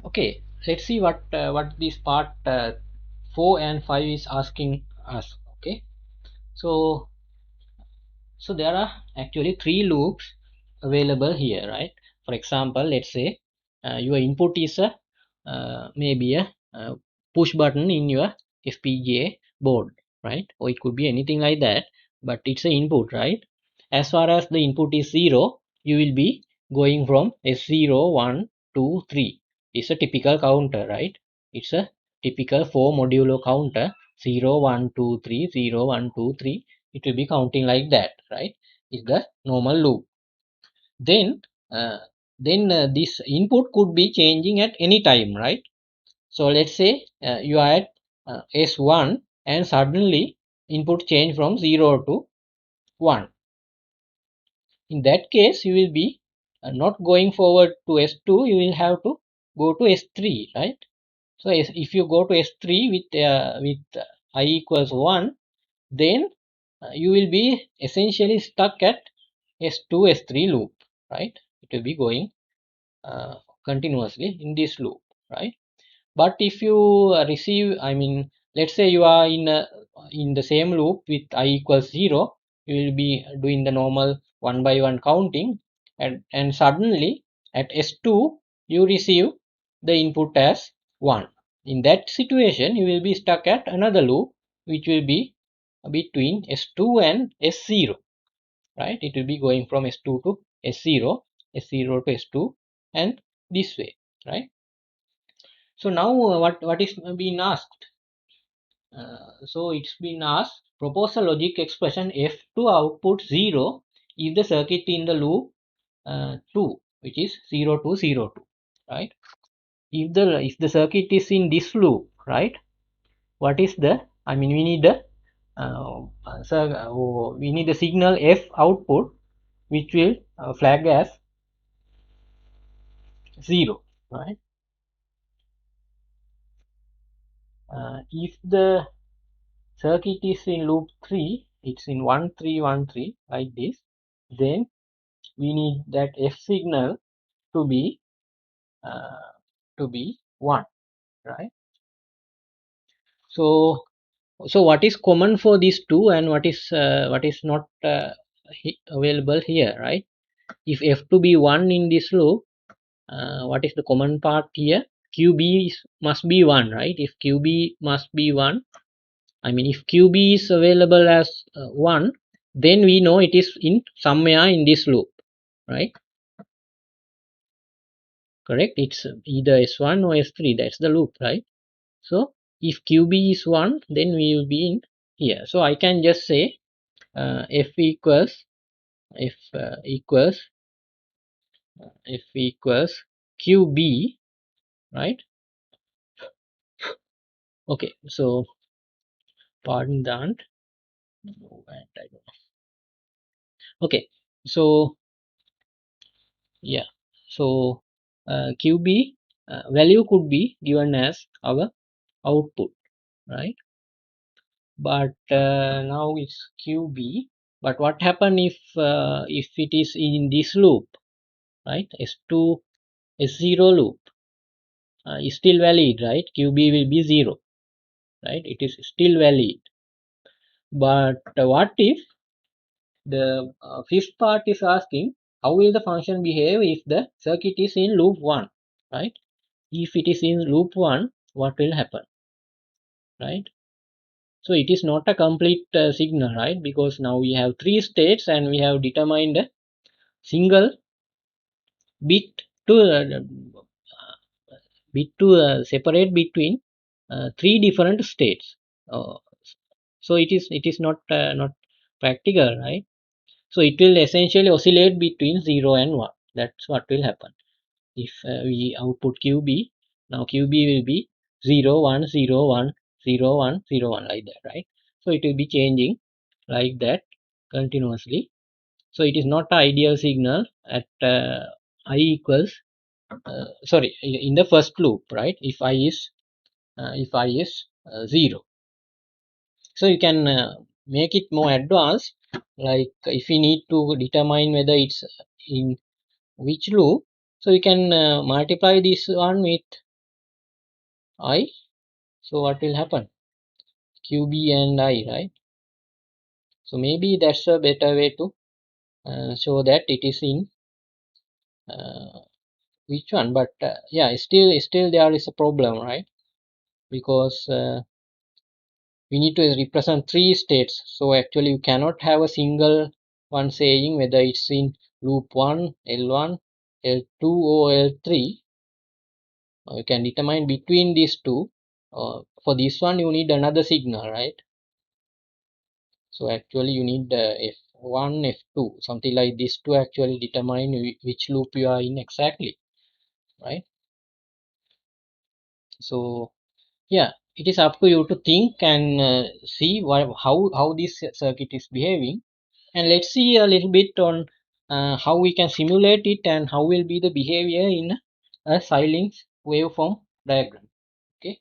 Okay, let's see what this part 4 and 5 is asking us. Okay, so there are actually three loops available here, right? For example, let's say your input is a maybe a push button in your FPGA board, right? Or it could be anything like that, but it's an input, right? As far as the input is 0, you will be going from S0, 1, 2, 3. It's a typical counter, right? It's a typical 4 modulo counter, 0, 1, 2, 3, 0, 1, 2, 3. It will be counting like that, right? Is the normal loop. Then uh, this input could be changing at any time, right? So let's say you are at S1 and suddenly input change from 0 to 1. In that case, you will be not going forward to S2, you will have to go to S3, right? So if you go to S3 with I equals 1, then you will be essentially stuck at S2, S3 loop, right? It will be going uh, continuously in this loop, right? But if you receive, I mean, let's say you are in the same loop with I equals 0, you will be doing the normal one by one counting, and suddenly at S2 you receive the input as 1. In that situation you will be stuck at another loop which will be between S2 and S0, right? It will be going from S2 to S0, S0 to S2, and this way, right? So now what is being asked? So it's been asked, propose a logic expression f to output 0 if the circuit in the loop 2, which is 0 to 0 2, right? If the circuit is in this loop, right? What is the, I mean, we need the we need the signal f output which will flag as 0, right? If the circuit is in loop 3, it's in 1 3 1 3 like this, then we need that f signal to be uh, 1, right? So what is common for these two and what is not available here, right? If f to be 1 in this loop, what is the common part here? QB must be 1, right? If QB must be 1, I mean, if QB is available as 1, then we know it is in somewhere in this loop, right? Correct? It's either S1 or S3. That's the loop, right? So if QB is 1, then we will be in here. So I can just say F equals F equals F equals QB, right? Okay. So pardon that. Okay. So yeah, so QB value could be given as our output, right? But now it's QB. But what happen if it is in this loop, right? S2 S0 loop is still valid, right? QB will be 0, right? It is still valid. But what if the fifth part is asking how will the function behave if the circuit is in loop 1, right? If it is in loop 1, what will happen, right? So it is not a complete signal, right? Because now we have three states and we have determined a single bit to separate between three different states. Uh, so it is not practical, right? So it will essentially oscillate between 0 and 1. That's what will happen if we output QB. Now QB will be 0 1 0 1 0 1 0 1 like that, right? So it will be changing like that continuously. So it is not an ideal signal at I equals sorry, in the first loop, right? If I is 0, so you can make it more advanced, like if we need to determine whether it's in which loop, so you can multiply this one with I. So what will happen? QB and I, right? So maybe that's a better way to show that it is in uh, which one. But yeah, still there is a problem, right? Because we need to represent three states. So actually you cannot have a single one saying whether it's in loop 1, L1, L2 or L3. You can determine between these two. For this one you need another signal, right? So actually you need F1, F2, something like this to actually determine which loop you are in exactly, right? So yeah, it is up to you to think and see how this circuit is behaving, and let's see a little bit on how we can simulate it and how will be the behavior in a Xilinx waveform diagram. Okay.